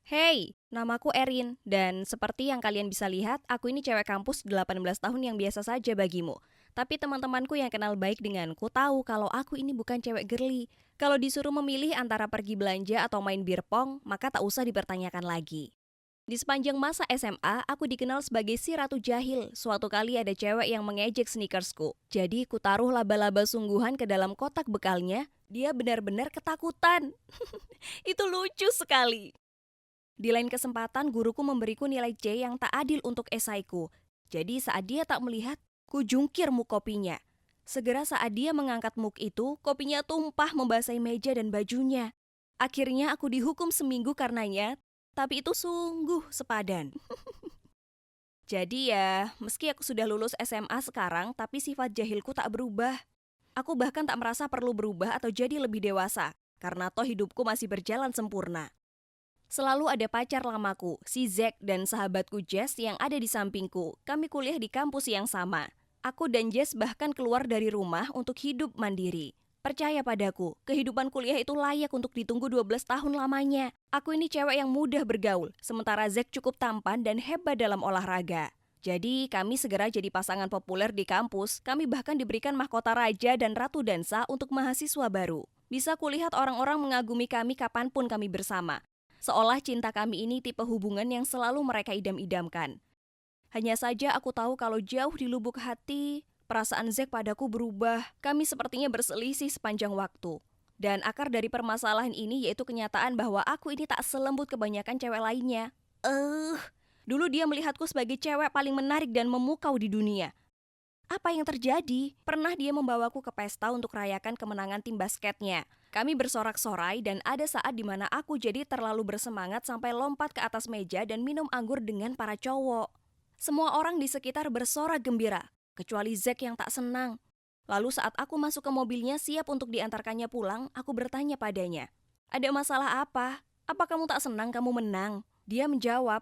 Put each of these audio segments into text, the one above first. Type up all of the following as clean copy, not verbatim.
Hey, namaku Erin, dan seperti yang kalian bisa lihat, aku ini cewek kampus 18 tahun yang biasa saja bagimu. Tapi teman-temanku yang kenal baik denganku tahu kalau aku ini bukan cewek girly. Kalau disuruh memilih antara pergi belanja atau main bir pong, maka tak usah dipertanyakan lagi. Di sepanjang masa SMA, aku dikenal sebagai si Ratu Jahil. Suatu kali ada cewek yang mengejek sneakersku. Jadi, ku taruh laba-laba sungguhan ke dalam kotak bekalnya. Dia benar-benar ketakutan. Itu lucu sekali. Di lain kesempatan, guruku memberiku nilai C yang tak adil untuk esaiku. Jadi saat dia tak melihat, ku jungkir muk kopinya. Segera saat dia mengangkat muk itu, kopinya tumpah membasahi meja dan bajunya. Akhirnya aku dihukum seminggu karenanya, tapi itu sungguh sepadan. Jadi ya, meski aku sudah lulus SMA sekarang, tapi sifat jahilku tak berubah. Aku bahkan tak merasa perlu berubah atau jadi lebih dewasa, karena toh hidupku masih berjalan sempurna. Selalu ada pacar lamaku, si Zack dan sahabatku Jess yang ada di sampingku. Kami kuliah di kampus yang sama. Aku dan Jess bahkan keluar dari rumah untuk hidup mandiri. Percaya padaku, kehidupan kuliah itu layak untuk ditunggu 12 tahun lamanya. Aku ini cewek yang mudah bergaul, sementara Zack cukup tampan dan hebat dalam olahraga. Jadi, kami segera jadi pasangan populer di kampus. Kami bahkan diberikan mahkota raja dan ratu dansa untuk mahasiswa baru. Bisa kulihat orang-orang mengagumi kami kapanpun kami bersama. Seolah cinta kami ini tipe hubungan yang selalu mereka idam-idamkan. Hanya saja aku tahu kalau jauh di lubuk hati, perasaan Zack padaku berubah. Kami sepertinya berselisih sepanjang waktu. Dan akar dari permasalahan ini yaitu kenyataan bahwa aku ini tak selembut kebanyakan cewek lainnya. Dulu dia melihatku sebagai cewek paling menarik dan memukau di dunia. Apa yang terjadi? Pernah dia membawaku ke pesta untuk rayakan kemenangan tim basketnya. Kami bersorak-sorai dan ada saat di mana aku jadi terlalu bersemangat sampai lompat ke atas meja dan minum anggur dengan para cowok. Semua orang di sekitar bersorak gembira, kecuali Zack yang tak senang. Lalu saat aku masuk ke mobilnya siap untuk diantarkannya pulang, aku bertanya padanya, "Ada masalah apa? Apa kamu tak senang kamu menang?" Dia menjawab,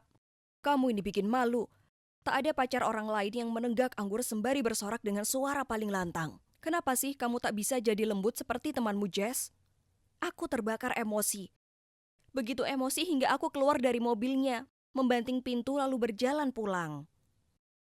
"Kamu ini bikin malu. Tak ada pacar orang lain yang menenggak anggur sembari bersorak dengan suara paling lantang. Kenapa sih kamu tak bisa jadi lembut seperti temanmu Jess?" Aku terbakar emosi. Begitu emosi hingga aku keluar dari mobilnya, membanting pintu lalu berjalan pulang.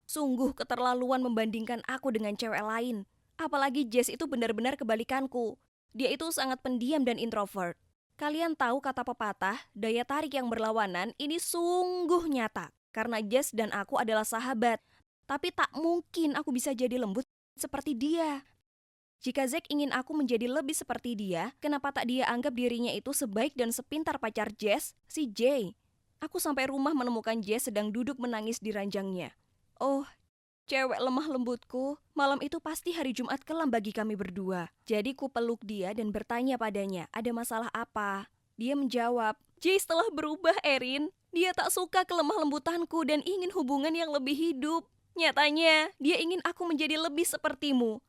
Sungguh keterlaluan membandingkan aku dengan cewek lain. Apalagi Jess itu benar-benar kebalikanku. Dia itu sangat pendiam dan introvert. Kalian tahu kata pepatah, daya tarik yang berlawanan ini sungguh nyata. Karena Jess dan aku adalah sahabat. Tapi tak mungkin aku bisa jadi lembut seperti dia. Jika Zack ingin aku menjadi lebih seperti dia, kenapa tak dia anggap dirinya itu sebaik dan sepintar pacar Jess, si Jay? Aku sampai rumah menemukan Jess sedang duduk menangis di ranjangnya. Oh, cewek lemah lembutku, malam itu pasti hari Jumat kelam bagi kami berdua. Jadi ku peluk dia dan bertanya padanya, ada masalah apa? Dia menjawab, Jay setelah berubah, Erin. Dia tak suka kelemah lembutanku dan ingin hubungan yang lebih hidup. Nyatanya, dia ingin aku menjadi lebih sepertimu.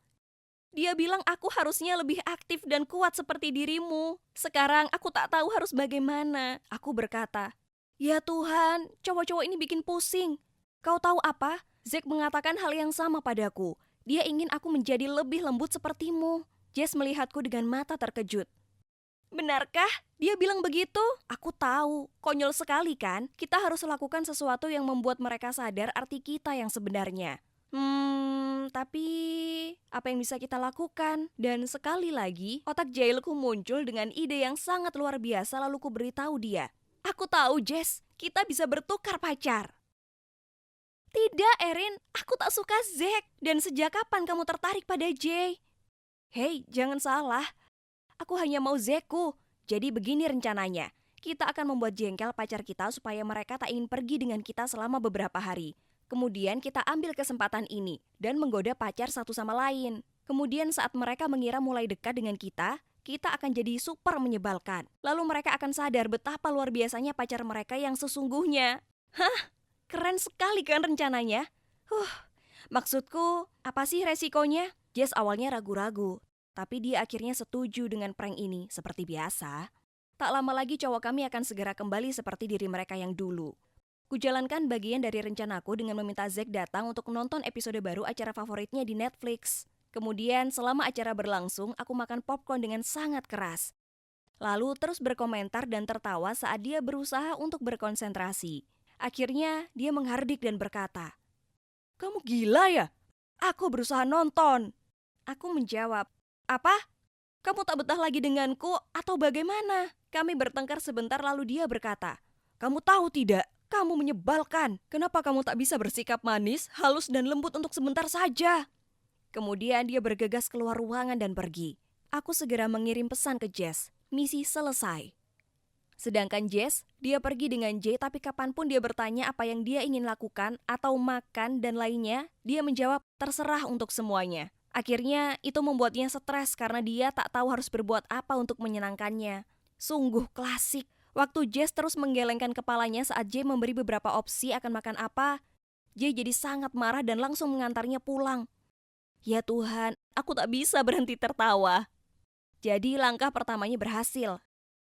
Dia bilang aku harusnya lebih aktif dan kuat seperti dirimu. Sekarang aku tak tahu harus bagaimana. Aku berkata, ya Tuhan, cowok-cowok ini bikin pusing. Kau tahu apa? Zack mengatakan hal yang sama padaku. Dia ingin aku menjadi lebih lembut sepertimu. Jess melihatku dengan mata terkejut. Benarkah? Dia bilang begitu? Aku tahu. Konyol sekali kan? Kita harus lakukan sesuatu yang membuat mereka sadar arti kita yang sebenarnya. Tapi apa yang bisa kita lakukan? Dan sekali lagi, otak jahilku muncul dengan ide yang sangat luar biasa lalu ku beritahu dia. Aku tahu, Jess, kita bisa bertukar pacar. Tidak, Erin, aku tak suka Zack. Dan sejak kapan kamu tertarik pada Jay? Hei, jangan salah. Aku hanya mau Zackku. Jadi begini rencananya. Kita akan membuat jengkel pacar kita supaya mereka tak ingin pergi dengan kita selama beberapa hari. Kemudian kita ambil kesempatan ini dan menggoda pacar satu sama lain. Kemudian saat mereka mengira mulai dekat dengan kita akan jadi super menyebalkan. Lalu mereka akan sadar betapa luar biasanya pacar mereka yang sesungguhnya. Hah, keren sekali kan rencananya? Maksudku, apa sih resikonya? Jess awalnya ragu-ragu, tapi dia akhirnya setuju dengan prank ini seperti biasa. Tak lama lagi cowok kami akan segera kembali seperti diri mereka yang dulu. Kujalankan bagian dari rencanaku dengan meminta Zack datang untuk menonton episode baru acara favoritnya di Netflix. Kemudian selama acara berlangsung, aku makan popcorn dengan sangat keras. Lalu terus berkomentar dan tertawa saat dia berusaha untuk berkonsentrasi. Akhirnya dia menghardik dan berkata, "Kamu gila ya? Aku berusaha nonton." Aku menjawab, "Apa? Kamu tak betah lagi denganku atau bagaimana?" Kami bertengkar sebentar lalu dia berkata, "Kamu tahu tidak? Kamu menyebalkan. Kenapa kamu tak bisa bersikap manis, halus dan lembut untuk sebentar saja?" Kemudian dia bergegas keluar ruangan dan pergi. Aku segera mengirim pesan ke Jess. Misi selesai. Sedangkan Jess, dia pergi dengan J tapi kapanpun dia bertanya apa yang dia ingin lakukan atau makan dan lainnya, dia menjawab terserah untuk semuanya. Akhirnya itu membuatnya stres karena dia tak tahu harus berbuat apa untuk menyenangkannya. Sungguh klasik. Waktu Jess terus menggelengkan kepalanya saat J memberi beberapa opsi akan makan apa, J jadi sangat marah dan langsung mengantarnya pulang. Ya Tuhan, aku tak bisa berhenti tertawa. Jadi langkah pertamanya berhasil.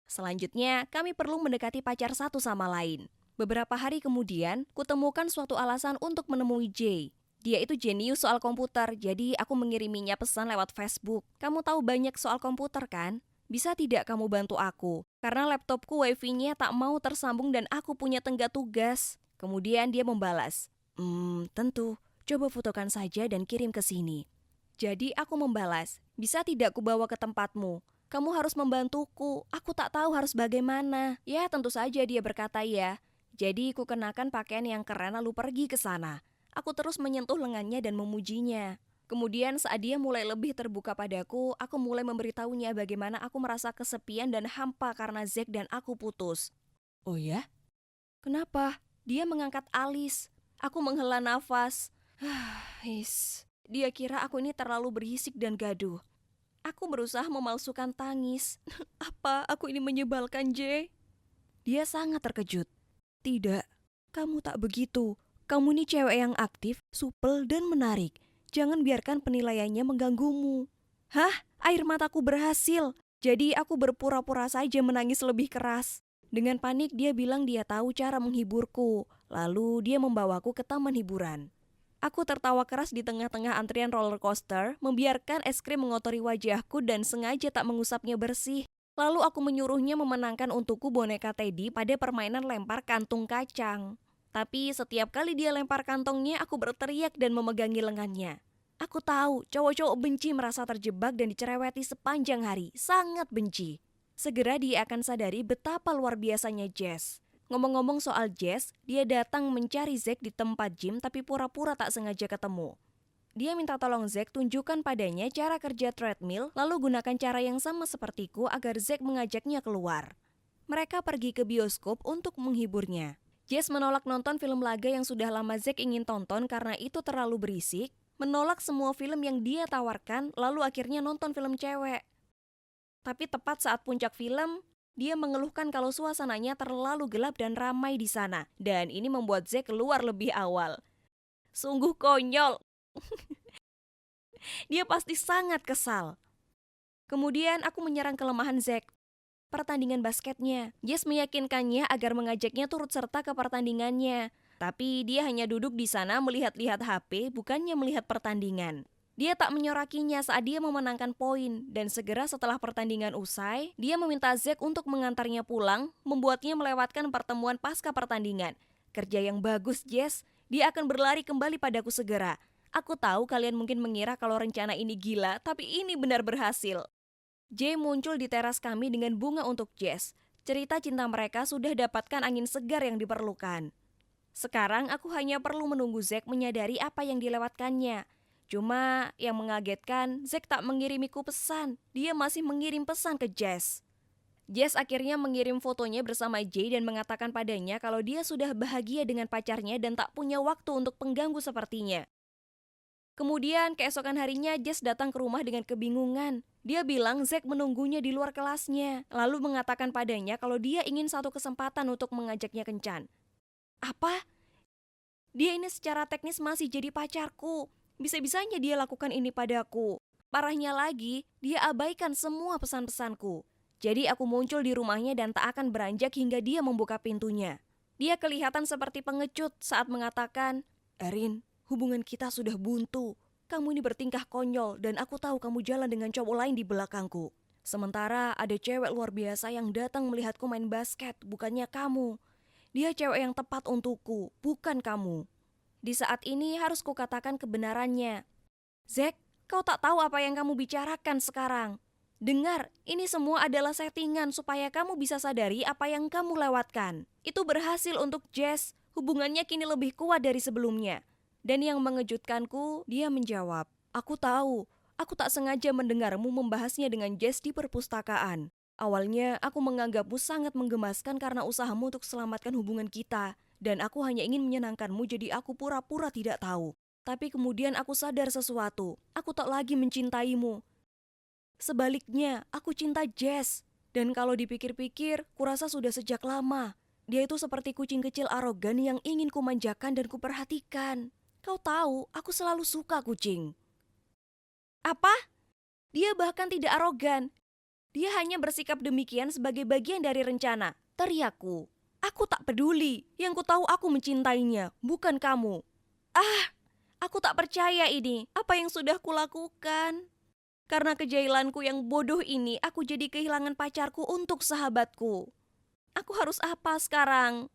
Selanjutnya, kami perlu mendekati pacar satu sama lain. Beberapa hari kemudian, kutemukan suatu alasan untuk menemui J. Dia itu jenius soal komputer, jadi aku mengiriminya pesan lewat Facebook. Kamu tahu banyak soal komputer kan? Bisa tidak kamu bantu aku? Karena laptopku wifi-nya tak mau tersambung dan aku punya tenggat tugas. Kemudian dia membalas, tentu. Coba fotokan saja dan kirim ke sini. Jadi aku membalas, bisa tidak kubawa ke tempatmu? Kamu harus membantuku, aku tak tahu harus bagaimana. Ya tentu saja dia berkata ya. Jadi ku kenakan pakaian yang keren lalu pergi ke sana. Aku terus menyentuh lengannya dan memujinya. Kemudian saat dia mulai lebih terbuka padaku, aku mulai memberitahunya bagaimana aku merasa kesepian dan hampa karena Zack dan aku putus. Oh ya? Kenapa? Dia mengangkat alis. Aku menghela nafas. Dia kira aku ini terlalu berisik dan gaduh. Aku berusaha memalsukan tangis. Apa aku ini menyebalkan, J? Dia sangat terkejut. Tidak, kamu tak begitu. Kamu ini cewek yang aktif, supel, dan menarik. Jangan biarkan penilaiannya mengganggumu. Hah? Air mataku berhasil. Jadi aku berpura-pura saja menangis lebih keras. Dengan panik dia bilang dia tahu cara menghiburku. Lalu dia membawaku ke taman hiburan. Aku tertawa keras di tengah-tengah antrian roller coaster, membiarkan es krim mengotori wajahku dan sengaja tak mengusapnya bersih. Lalu aku menyuruhnya memenangkan untukku boneka Teddy pada permainan lempar kantung kacang. Tapi setiap kali dia lempar kantongnya, aku berteriak dan memegangi lengannya. Aku tahu, cowok-cowok benci merasa terjebak dan dicereweti sepanjang hari, sangat benci. Segera dia akan sadari betapa luar biasanya Jess. Ngomong-ngomong soal Jess, dia datang mencari Zack di tempat gym tapi pura-pura tak sengaja ketemu. Dia minta tolong Zack tunjukkan padanya cara kerja treadmill, lalu gunakan cara yang sama sepertiku agar Zack mengajaknya keluar. Mereka pergi ke bioskop untuk menghiburnya. Jess menolak nonton film laga yang sudah lama Zack ingin tonton karena itu terlalu berisik, menolak semua film yang dia tawarkan, lalu akhirnya nonton film cewek. Tapi tepat saat puncak film, dia mengeluhkan kalau suasananya terlalu gelap dan ramai di sana, dan ini membuat Zack keluar lebih awal. Sungguh konyol. Dia pasti sangat kesal. Kemudian aku menyerang kelemahan Zack, pertandingan basketnya. Jess meyakinkannya agar mengajaknya turut serta ke pertandingannya. Tapi dia hanya duduk di sana melihat-lihat HP, bukannya melihat pertandingan. Dia tak menyorakinya saat dia memenangkan poin, dan segera setelah pertandingan usai, dia meminta Zack untuk mengantarnya pulang, membuatnya melewatkan pertemuan pasca pertandingan. Kerja yang bagus, Jess. Dia akan berlari kembali padaku segera. Aku tahu kalian mungkin mengira kalau rencana ini gila, tapi ini benar berhasil. Jay muncul di teras kami dengan bunga untuk Jess. Cerita cinta mereka sudah dapatkan angin segar yang diperlukan. Sekarang aku hanya perlu menunggu Zack menyadari apa yang dilewatkannya. Cuma yang mengagetkan, Zack tak mengirimiku pesan. Dia masih mengirim pesan ke Jess. Jess akhirnya mengirim fotonya bersama Jay dan mengatakan padanya kalau dia sudah bahagia dengan pacarnya dan tak punya waktu untuk pengganggu sepertinya. Kemudian keesokan harinya Jess datang ke rumah dengan kebingungan. Dia bilang Zack menunggunya di luar kelasnya, lalu mengatakan padanya kalau dia ingin satu kesempatan untuk mengajaknya kencan. Apa? Dia ini secara teknis masih jadi pacarku. Bisa-bisanya dia lakukan ini padaku. Parahnya lagi, dia abaikan semua pesan-pesanku. Jadi aku muncul di rumahnya dan tak akan beranjak hingga dia membuka pintunya. Dia kelihatan seperti pengecut saat mengatakan, "Erin, hubungan kita sudah buntu. Kamu ini bertingkah konyol dan aku tahu kamu jalan dengan cowok lain di belakangku." Sementara ada cewek luar biasa yang datang melihatku main basket, bukannya kamu. Dia cewek yang tepat untukku, bukan kamu. Di saat ini harus kukatakan kebenarannya. Zack, kau tak tahu apa yang kamu bicarakan sekarang. Dengar, ini semua adalah settingan supaya kamu bisa sadari apa yang kamu lewatkan. Itu berhasil untuk Jess, hubungannya kini lebih kuat dari sebelumnya. Dan yang mengejutkanku, dia menjawab, aku tahu, aku tak sengaja mendengarmu membahasnya dengan Jess di perpustakaan. Awalnya, aku menganggapmu sangat menggemaskan karena usahamu untuk selamatkan hubungan kita. Dan aku hanya ingin menyenangkanmu, jadi aku pura-pura tidak tahu. Tapi kemudian aku sadar sesuatu. Aku tak lagi mencintaimu. Sebaliknya, aku cinta Jess. Dan kalau dipikir-pikir, kurasa sudah sejak lama. Dia itu seperti kucing kecil arogan yang ingin kumanjakan dan kuperhatikan. Kau tahu, aku selalu suka kucing. Apa? Dia bahkan tidak arogan. Dia hanya bersikap demikian sebagai bagian dari rencana. Teriakku. Aku tak peduli. Yang ku tahu aku mencintainya, bukan kamu. Ah, aku tak percaya ini. Apa yang sudah kulakukan? Karena kejailanku yang bodoh ini, aku jadi kehilangan pacarku untuk sahabatku. Aku harus apa sekarang?